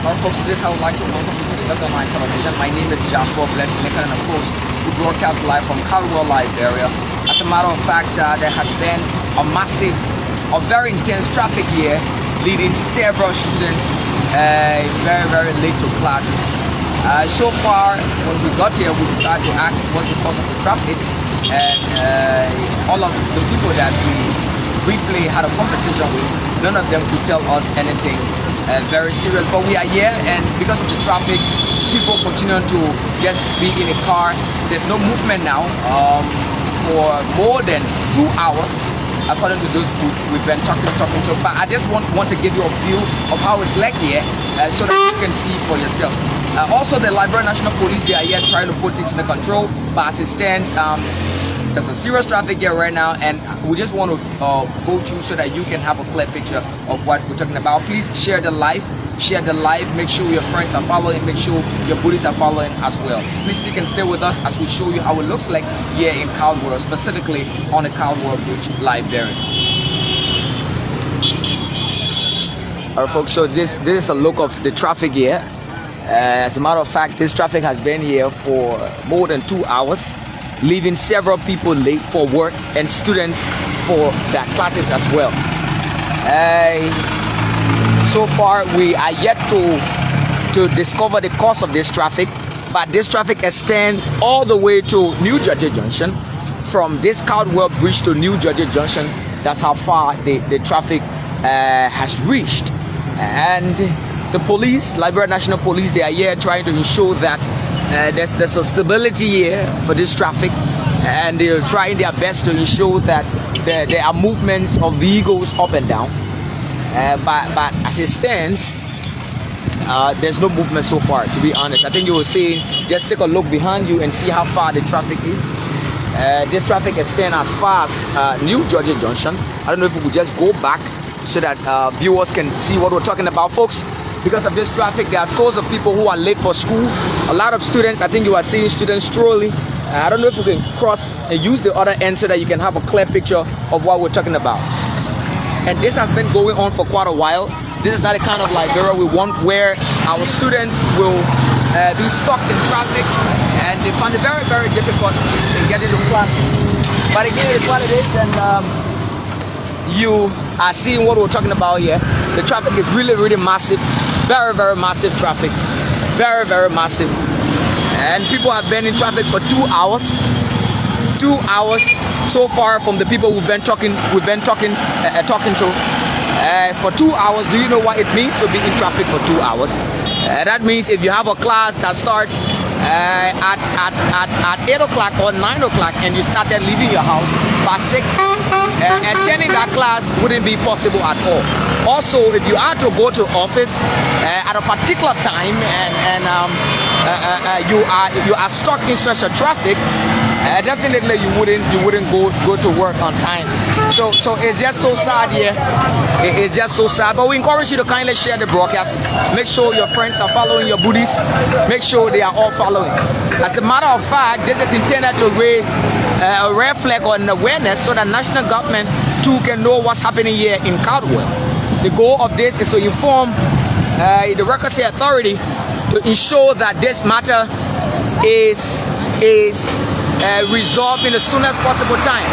Alright folks, this is how I would like to welcome you to the Look Online Television. My name is Joshua Blessing, and of course, we broadcast live from Caldwell, Liberia. As a matter of fact, there has been a massive, very intense traffic here, leading several students very late to classes. So far, when we got here, we decided to ask what's the cause of the traffic, and all of the people that we briefly had a conversation with, none of them could tell us anything very serious. But we are here, and because of the traffic, people continue to just be in a car. There's no movement now for more than 2 hours, according to those we've been talking to. But I just want to give you a view of how it's like here, so that you can see for yourself. Also, the Liberia National Police, they are here trying to put things under control. But as it stands, there's a serious traffic here right now, and we just want to go through so that you can have a clear picture of what we're talking about. Please share the live. Make sure your friends are following. Make sure your buddies are following as well. Please stick and stay with us as we show you how it looks like here in Caldwell, specifically on the Caldwell Bridge, Liberia. Alright folks, so this is a look of the traffic here. As a matter of fact, this traffic has been here for more than 2 hours, leaving several people late for work and students for their classes as well. So far, we are yet to discover the cause of this traffic, but this traffic extends all the way to New Jersey Junction. From this Caldwell Bridge to New Jersey Junction, that's how far the traffic has reached. And the police, Liberia National Police, they are here trying to ensure that there's a stability here for this traffic, and they're trying their best to ensure that there are movements of vehicles up and down. But as it stands, there's no movement so far, to be honest. I think you will see, just take a look behind you and see how far the traffic is. This traffic extends as far as New Jersey Junction. I don't know if we could just go back so that viewers can see what we're talking about, folks. Because of this traffic, there are scores of people who are late for school. A lot of students, I think you are seeing students strolling. I don't know if we can cross and use the other end so that you can have a clear picture of what we're talking about. And this has been going on for quite a while. This is not the kind of Liberia we want, where our students will be stuck in traffic and they find it very difficult to get into classes. But again, it's what it is, and you are seeing what we're talking about here. The traffic is really massive, very massive traffic, very massive. And people have been in traffic for 2 hours. 2 hours so far from the people we've been talking to. For 2 hours, do you know what it means to be in traffic for 2 hours? That means if you have a class that starts at 8 o'clock or 9 o'clock and you started leaving your house by 6, attending that class wouldn't be possible at all. Also, if you are to go to office at a particular time and you are stuck in such a traffic, definitely you wouldn't go to work on time. So it's just so sad here. It's just so sad. But we encourage you to kindly share the broadcast. Make sure your friends are following, your buddies. Make sure they are all following. As a matter of fact, this is intended to raise a red flag or an awareness so that national government too can know what's happening here in Caldwell. The goal of this is to inform the Records Authority to ensure that this matter is resolved in the soonest possible time.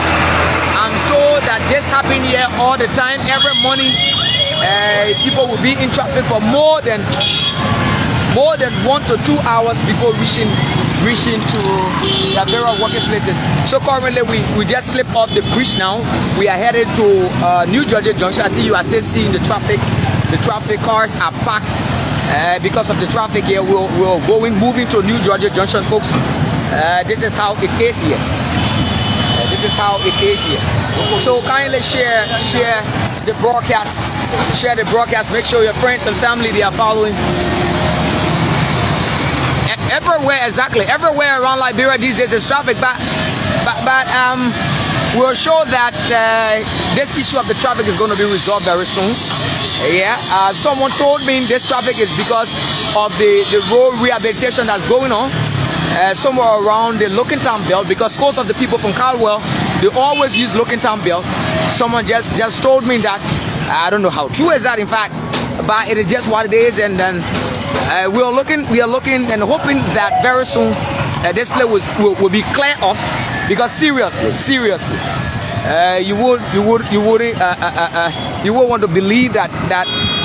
I'm told that this happens here all the time. Every morning, people will be in traffic for more than 1 to 2 hours before reaching to their various working places. So currently, we just slipped off the bridge now. We are headed to New Jersey Junction. I think you are still seeing the traffic. The traffic cars are packed because of the traffic here. We're moving to New Jersey Junction, folks. This is how it is here. This is how it is here. So kindly share the broadcast. Share the broadcast. Make sure your friends and family, they are following. Everywhere, exactly. Everywhere around Liberia these days is traffic. But we'll show that this issue of the traffic is going to be resolved very soon. Yeah. Someone told me this traffic is because of the road rehabilitation that's going on. Somewhere around the Town Belt, because most of the people from Caldwell, they always use Town Belt. Someone just told me that. I don't know how true is that, in fact, but it is just what it is. And then We are looking and hoping that very soon this place will be cleared off, because seriously, you would want to believe that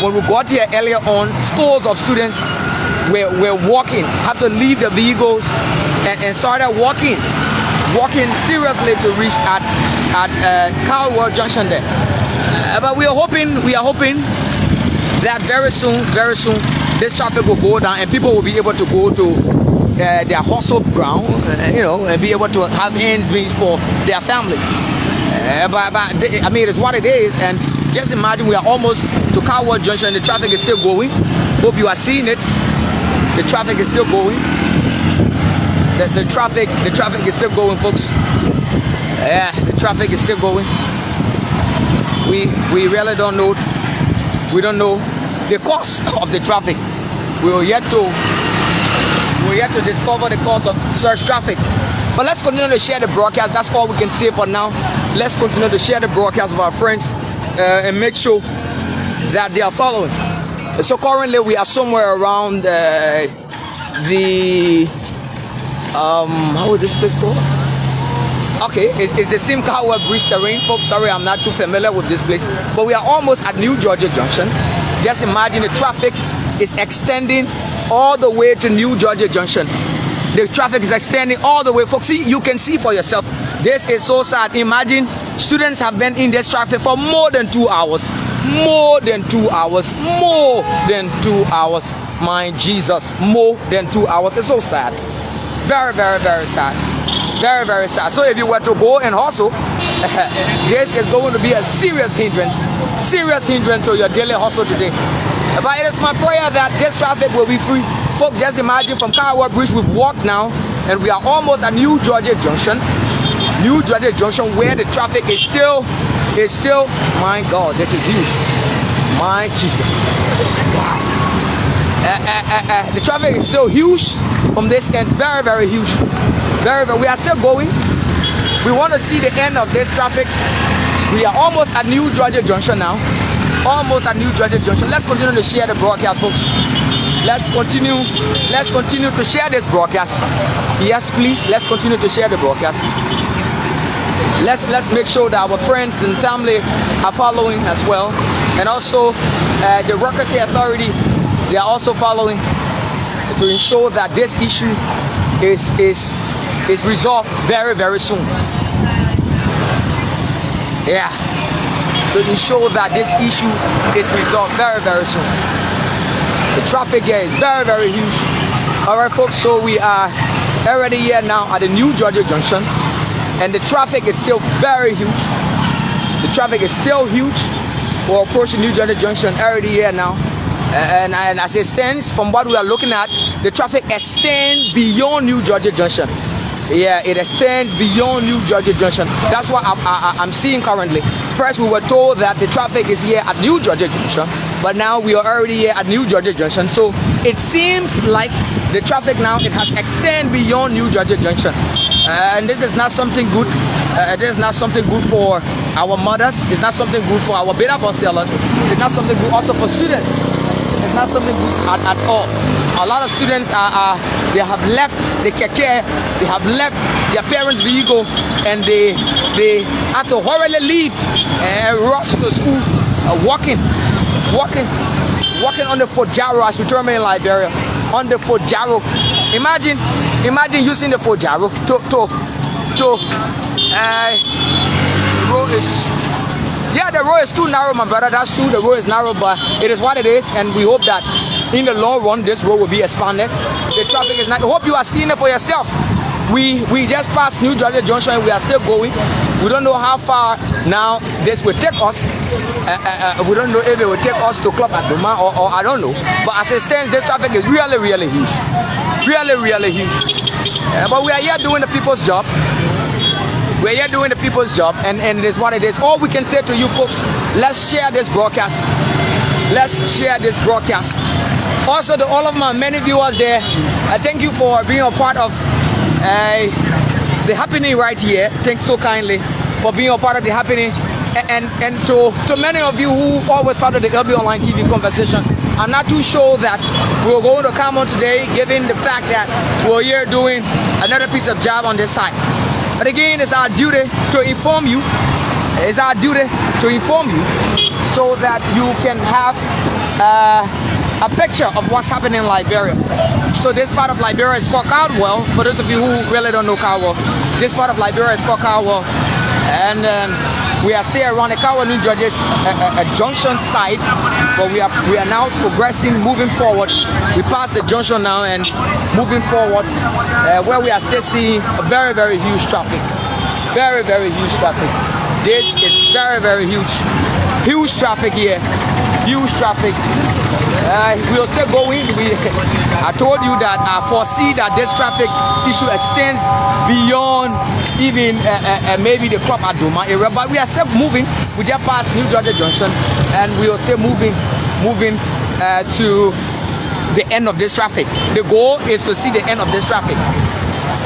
when we got here earlier on, scores of students were walking, had to leave the vehicles and started walking seriously to reach at Caldwell Junction there. But we are hoping that very soon this traffic will go down and people will be able to go to their hustle ground, and be able to have ends meet for their family. But I mean, it's what it is. And just imagine, we are almost to Caldwell Junction. The traffic is still going. Hope you are seeing it. The traffic is still going. The traffic is still going, folks. Yeah, the traffic is still going. We really don't know. We don't know the cause of the traffic. We're yet to discover the cause of such traffic. But let's continue to share the broadcast. That's all we can say for now. Let's continue to share the broadcast with our friends and make sure that they are following. So currently we are somewhere around how is this place called? Okay, it's the same Caldwell Bridge terrain, folks. Sorry, I'm not too familiar with this place. But we are almost at New Georgia Junction. Just imagine the traffic is extending all the way to New Georgia Junction. The traffic is extending all the way, folks. See, you can see for yourself. This is so sad. Imagine students have been in this traffic for more than 2 hours. More than 2 hours. More than 2 hours. My Jesus, more than 2 hours. It's so sad. Very, very, very sad. Very, very sad. So if you were to go and hustle, this is going to be a serious hindrance to your daily hustle today. But it is my prayer that this traffic will be free. Folks, just imagine, from Caldwell Bridge we've walked now, and we are almost at New Georgia Junction. New Georgia Junction, where the traffic is still, my God, this is huge. My Jesus. Wow. The traffic is still huge from this end. Very, very huge. Very, very. We are still going. We want to see the end of this traffic. We are almost at New Georgia Junction now. Almost at New Georgia Junction. Let's continue to share the broadcast, folks. Let's continue to share this broadcast. Yes, please. Let's continue to share the broadcast. Let's make sure that our friends and family are following as well. And also the Workers' Authority, they are also following to ensure that this issue is resolved very, very soon. Yeah, to ensure that this issue is resolved very, very soon. The traffic here is very, very huge. All right, folks, so we are already here now at the New Georgia Junction, and the traffic is still very huge. The traffic is still huge. We're approaching New Georgia Junction already here now. And as it stands, from what we are looking at, the traffic extends beyond New Georgia Junction. Yeah, it extends beyond New Georgia Junction. That's what I'm seeing currently. First, we were told that the traffic is here at New Georgia Junction, but now we are already here at New Georgia Junction. So it seems like the traffic now, it has extended beyond New Georgia Junction. And this is not something good. This is not something good for our mothers. It's not something good for our beta bus sellers. It's not something good also for students. It's not something good at all. A lot of students they have left the keke, they have left their parents' vehicle, and they have to hurriedly leave and rush to school, walking on the Fojaro, as we term it in Liberia, on the Fojaro. Imagine using the Fojaro to road is. Yeah, the road is too narrow, my brother. That's true. The road is narrow, but it is what it is, and we hope that in the long run, this road will be expanded. The traffic is not. I hope you are seeing it for yourself. We just passed New Georgia Junction, and we are still going. We don't know how far now this will take us. We don't know if it will take us to Club Adoma or I don't know. But as it stands, this traffic is really, really huge. Really, really huge. But we are here doing the people's job. We're here doing the people's job, and it is what it is. All we can say to you folks, let's share this broadcast. Let's share this broadcast. Also, to all of my many viewers there, I thank you for being a part of the happening right here. Thanks so kindly for being a part of the happening. And to many of you who always follow the LB Online TV conversation, I'm not too sure that we're going to come on today, given the fact that we're here doing another piece of job on this side. But again, it's our duty to inform you. It's our duty to inform you so that you can have a picture of what's happening in Liberia. So this part of Liberia is called Caldwell. For those of you who really don't know Caldwell, this part of Liberia is called Caldwell. And we are still around the Caldwell New Judges a junction site, but we are now progressing, moving forward. We passed the junction now and moving forward, where we are still seeing a very, very huge traffic. Very, very huge traffic. This is very, very huge. Huge traffic here. Huge traffic. We'll still go in. I told you that I foresee that this traffic issue extends beyond even maybe the Crop Adoma area, but we are still moving. We just passed New Georgia Junction, and we are still moving to the end of this traffic. The goal is to see the end of this traffic.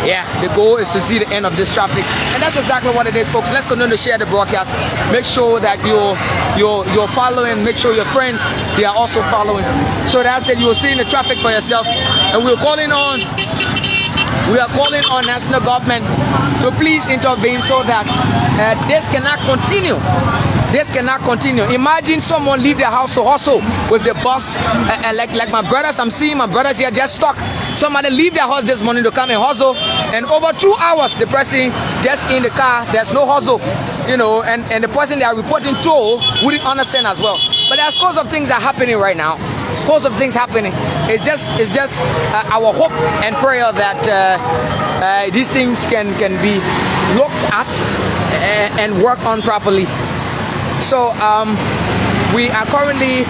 Yeah, the goal is to see the end of this traffic, and that's exactly what it is, folks. Let's continue to share the broadcast. Make sure that you're following. Make sure your friends, they are also following, so that's it. You will see in the traffic for yourself. And we are calling on national government to please intervene so that this cannot continue. This cannot continue. Imagine someone leave their house to hustle with the bus, like my brothers. I'm seeing my brothers here just stuck. Somebody leave their house this morning to come and hustle, and over 2 hours the person just in the car, there's no hustle, you know, and the person they are reporting to wouldn't understand as well. But there's scores of things are happening right now. Scores of things happening. It's just our hope and prayer that these things can be looked at and worked on properly. So we are currently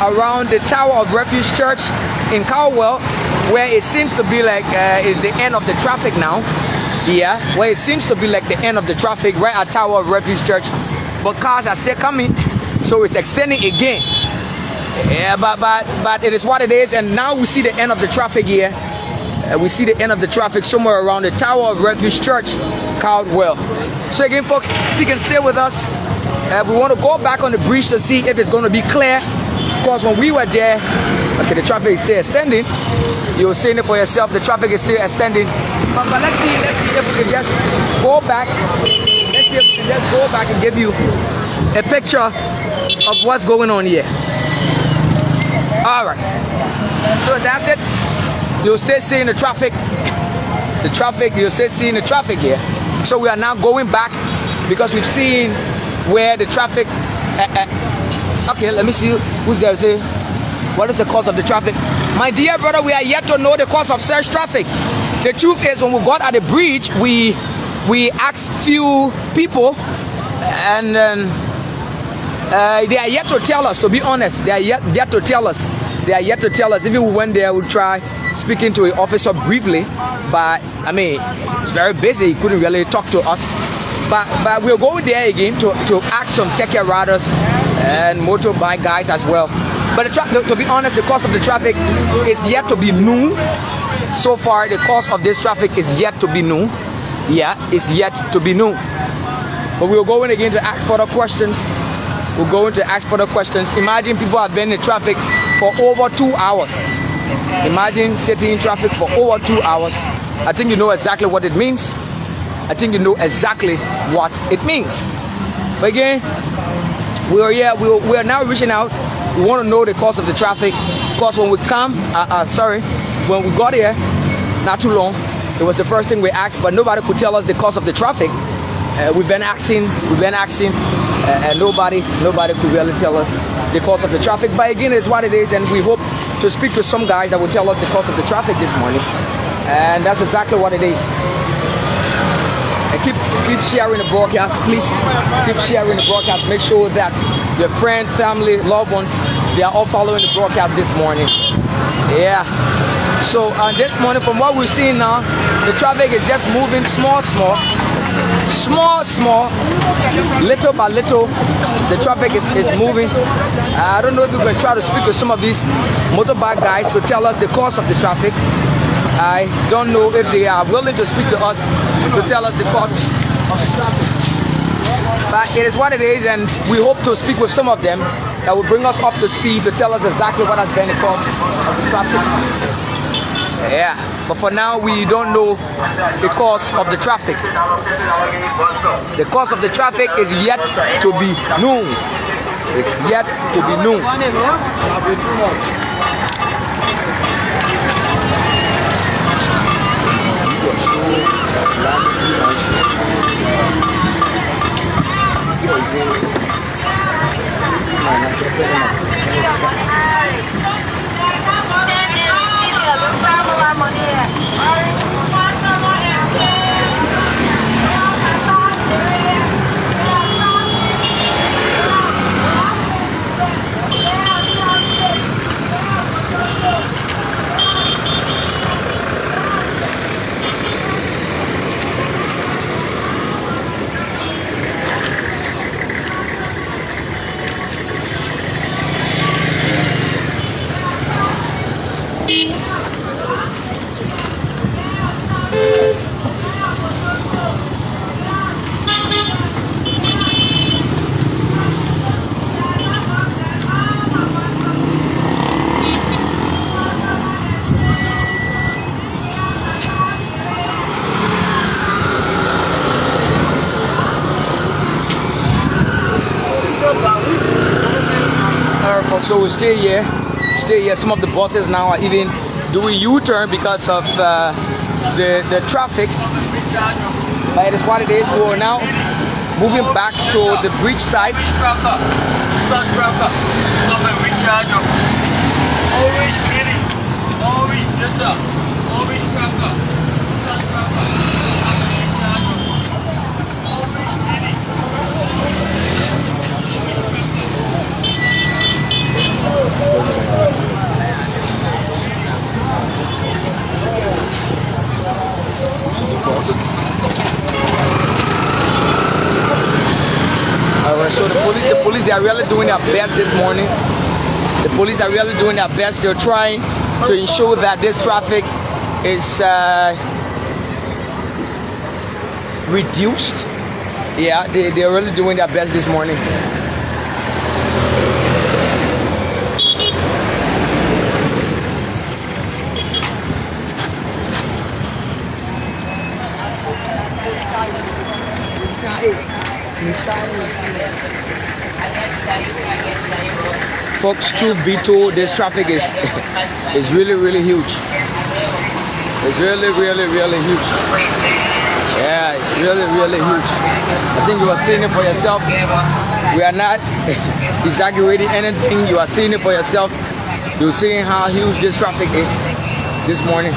around the Tower of Refuge Church in Caldwell, where it seems to be like is the end of the traffic now. Yeah, where it seems to be like the end of the traffic right at Tower of Refuge Church. But cars are still coming, so it's extending again. Yeah, but it is what it is, and now we see the end of the traffic here. We see the end of the traffic somewhere around the Tower of Refuge Church, Caldwell. So again, folks, you can stay with us. We want to go back on the bridge to see if it's going to be clear, because when we were there, okay, the traffic is still extending. You're seeing it for yourself. The traffic is still extending. But let's see if we can just go back. Let's see if we can just go back and give you a picture of what's going on here. All right. So that's it. You'll still seeing the traffic. You'll still seeing the traffic here. So we are now going back because we've seen where the traffic. Okay, let me see who's there. Say, what is the cause of the traffic? My dear brother, we are yet to know the cause of such traffic. The truth is, when we got at the bridge, we asked few people, and they are yet to tell us. To be honest, they are yet to tell us. They are yet to tell us. Even we went there, we tried speaking to an officer briefly, but I mean, it's very busy. He couldn't really talk to us. But we'll go there again to ask some keke riders and motorbike guys as well. But to be honest, the cause of the traffic is yet to be known. So far, the cause of this traffic is yet to be known. Yeah, it's yet to be known. But we'll go in again to ask further questions. We'll go in to ask further questions. Imagine people have been in traffic for over 2 hours. Imagine sitting in traffic for over 2 hours. I think you know exactly what it means. I think you know exactly what it means. But again, we are here. We are now reaching out. We want to know the cause of the traffic. Because when we when we got here, not too long, it was the first thing we asked, but nobody could tell us the cause of the traffic. We've been asking, and nobody could really tell us the cause of the traffic. But again, it's what it is, and we hope to speak to some guys that will tell us the cause of the traffic this morning. And that's exactly what it is. And keep sharing the broadcast, please. Keep sharing the broadcast. Make sure that your friends, family, loved ones, they are all following the broadcast this morning. Yeah. So this morning, from what we're seeing now, the traffic is just moving small, little by little. The traffic is moving. I don't know if we're going to try to speak to some of these motorbike guys to tell us the cause of the traffic. I don't know if they are willing to speak to us to tell us the cause of the traffic. But it is what it is, and we hope to speak with some of them that will bring us up to speed to tell us exactly what has been the cause of the traffic. Yeah, but for now we don't know the cause of the traffic. The cause of the traffic is yet to be known. It's yet to be known. So we stay here. Some of the buses now are even doing U-turn because of the traffic. But it is what it is. We are now moving back to the bridge side. So the police, they are really doing their best this morning. The police are really doing their best. They're trying to ensure that this traffic is reduced. Yeah, they're really doing their best this morning. Folks, truth be told, this traffic is really huge. It's really huge. Yeah, it's really huge. I think you are seeing it for yourself. We are not exaggerating anything. You are seeing it for yourself. You're seeing how huge this traffic is this morning.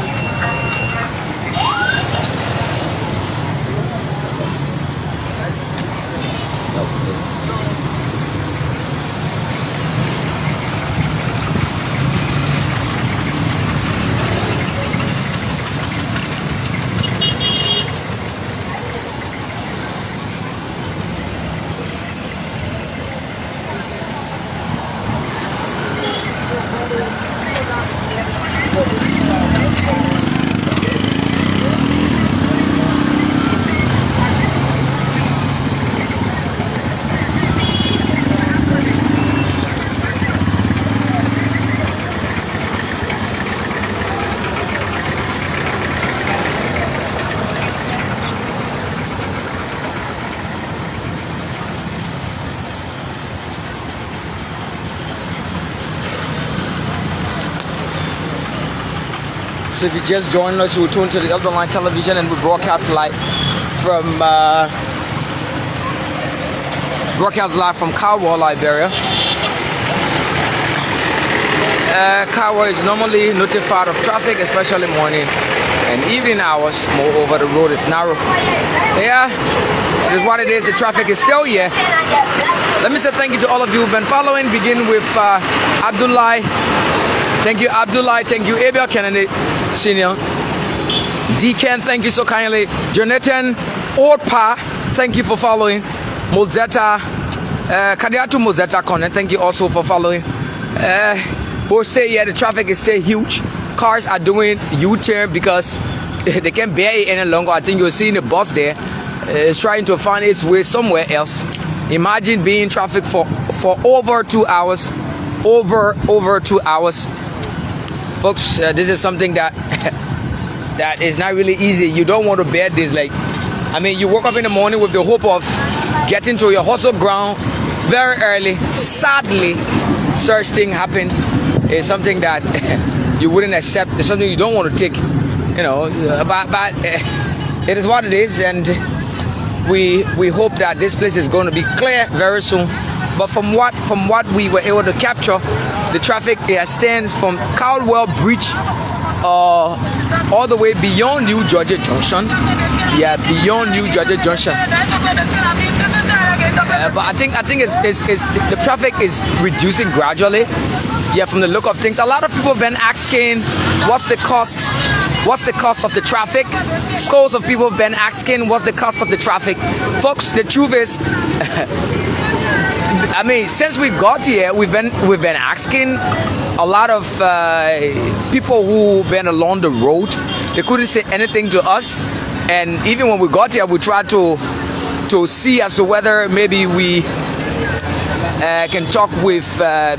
So if you just joined us, we'll tune to the Elder Line Television and we broadcast live from Caldwell, Liberia. Caldwell is normally notified of traffic, especially morning and evening hours. Moreover, the road is narrow. Yeah, it is what it is. The traffic is still here. Let me say thank you to all of you who've been following. Begin with Abdullah. Thank you, Abdullah. Thank you, Abel Kennedy Senior. Deacon, thank you so kindly. Jonathan Orpa, thank you for following. Mozetta, Kadiatu Mozetta Connor, thank you also for following. We'll say, yeah, the traffic is still huge. Cars are doing U-turn because they can't bear it any longer. I think you're seeing the bus there. It's trying to find its way somewhere else. Imagine being in traffic for for over 2 hours. Over 2 hours, folks. This is something that that is not really easy. You don't want to bear this. Like, I mean, you woke up in the morning with the hope of getting to your hustle ground very early. Sadly, such thing happened. It's something that you wouldn't accept. It's something you don't want to take. You know, but it is what it is, and we hope that this place is going to be clear very soon. But from what we were able to capture, the traffic extends from Caldwell Bridge all the way beyond New Georgia Junction. Yeah, beyond New Georgia Junction. But I think it's the traffic is reducing gradually. Yeah, from the look of things, a lot of people have been asking, what's the cost? What's the cost of the traffic? Scores of people have been asking, what's the cost of the traffic? Folks, the truth is, I mean, since we got here, we've been asking a lot of people who've been along the road. They couldn't say anything to us, and even when we got here, we tried to see as to whether maybe we can talk with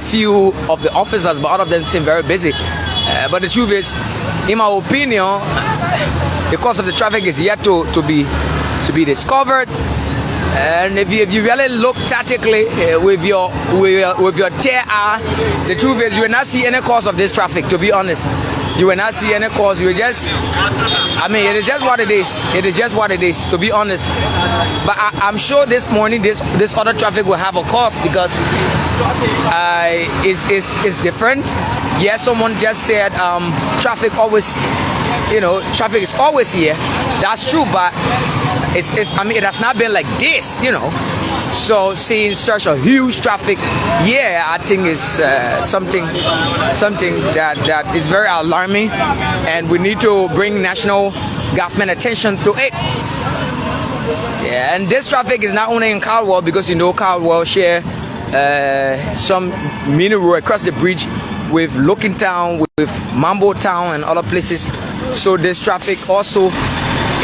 few of the officers, but all of them seem very busy. But the truth is, in my opinion, the cause of the traffic is yet to be discovered. And if you really look tactically with your TR, the truth is you will not see any cause of this traffic. To be honest, you will not see any cause. You will just, I mean, it is just what it is. It is just what it is. To be honest, but I'm sure this morning this other traffic will have a cause because it's different. Yes, someone just said traffic always, you know, traffic is always here. That's true, but I mean, it has not been like this, you know. So seeing such a huge traffic, yeah, I think is something that is very alarming, and we need to bring national government attention to it. Yeah, and this traffic is not only in Caldwell, because you know Caldwell share some mini road across the bridge with Looking Town, with Mambo Town, and other places. So this traffic also,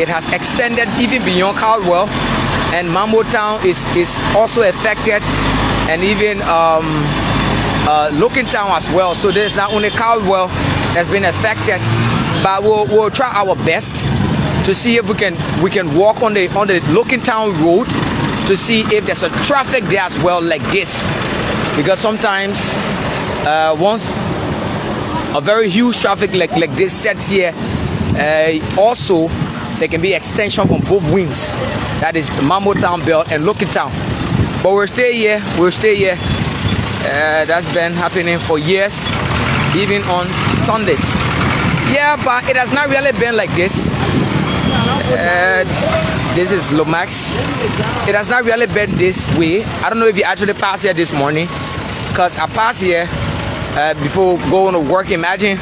it has extended even beyond Caldwell, and Mambo Town is also affected, and even Looking Town as well. So there's not only Caldwell that's been affected, but we'll try our best to see if we can walk on the Looking Town road to see if there's a traffic there as well like this, because sometimes once a very huge traffic like this sets here, also there can be extension from both wings. That is Mambo Town Belt and Looking Town. But we'll stay here. That's been happening for years, even on Sundays. Yeah, but it has not really been like this. This is Lomax. It has not really been this way. I don't know if you actually passed here this morning, because I passed here before going to work. Imagine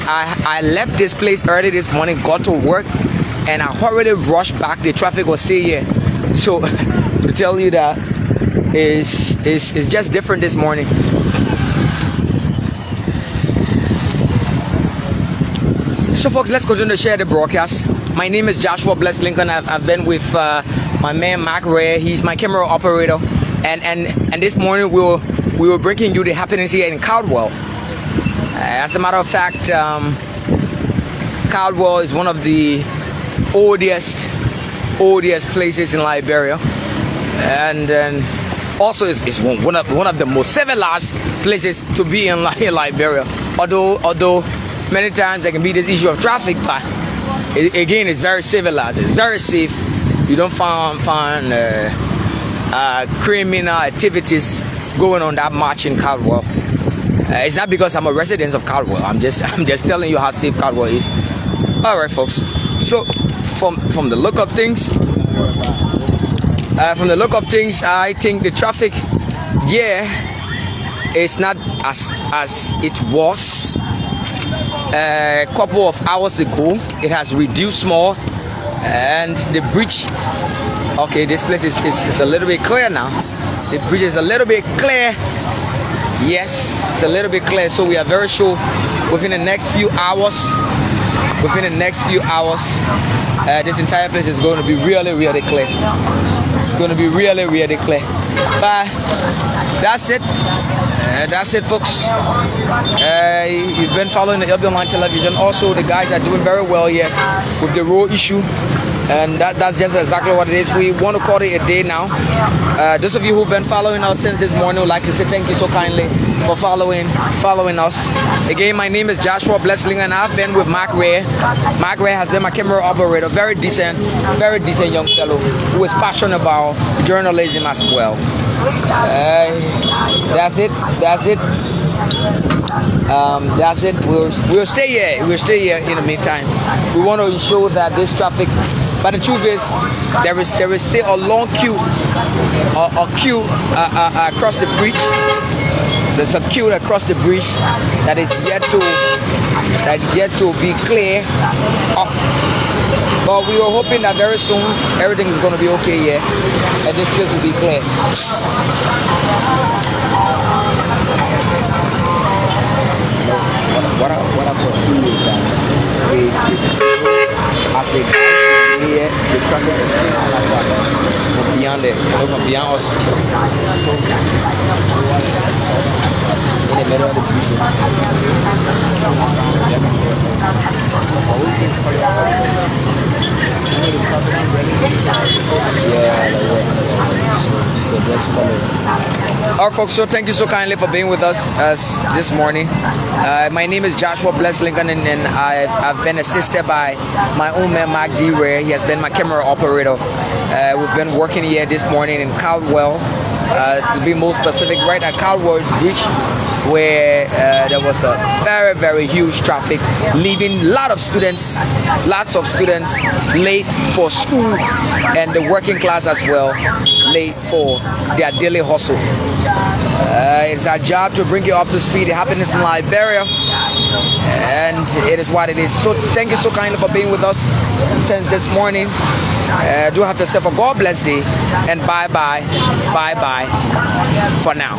I left this place early this morning, got to work, and I hurriedly rushed back. The traffic was still here. So to tell you that it's just different this morning. So folks, let's continue to share the broadcast. My name is Joshua Bless Lincoln. I've been with my man Mark Ray. He's my camera operator, and this morning we were bringing you the happenings here in Caldwell. As a matter of fact, Caldwell is one of the oldest places in Liberia, and also is one of the most civilized places to be in Liberia. Although many times there can be this issue of traffic, but again, it's very civilized. It's very safe. You don't find criminal activities going on that much in Caldwell. It's not because I'm a resident of Caldwell. I'm just telling you how safe Caldwell is. All right, folks. So from the look of things, I think the traffic, it's not as it was a couple of hours ago. It has reduced more, and the bridge, okay, this place is a little bit clear now. The bridge is a little bit clear. Yes, it's a little bit clear. So we are very sure within the next few hours, this entire place is going to be really, really clear. It's going to be really, really clear. Bye. That's it, folks. You've been following the LB Online Television. Also, the guys are doing very well here with the road issue. And that's just exactly what it is. We want to call it a day now. Those of you who've been following us since this morning would like to say thank you so kindly for following us. Again, my name is Joshua Blessling, and I've been with Mark Ray. Mark Ray has been my camera operator. Very decent young fellow who is passionate about journalism as well. That's it. We'll stay here. We'll stay here in the meantime. We want to ensure that this traffic. But the truth is, there is still a long queue, across the bridge. There's a queue across the bridge that is yet to be clear up. But we were hoping that very soon everything is going to be okay here, and this place will be clear. What I foresee is that as they drive here, the traffic is still from beyond there, from beyond us. In the middle of the bridge. Alright, folks, so thank you so kindly for being with us this morning. My name is Joshua Bless Lincoln, and I've been assisted by my own man Mark D. Ray. He has been my camera operator. We've been working here this morning in Caldwell, to be more specific, right at Caldwell Bridge, where there was a very huge traffic, leaving lots of students late for school, and the working class as well late for their daily hustle. It's our job to bring you up to speed the happiness in Liberia, and it is what it is. So thank you so kindly for being with us since this morning. Do have yourself a God bless day, and bye bye for now.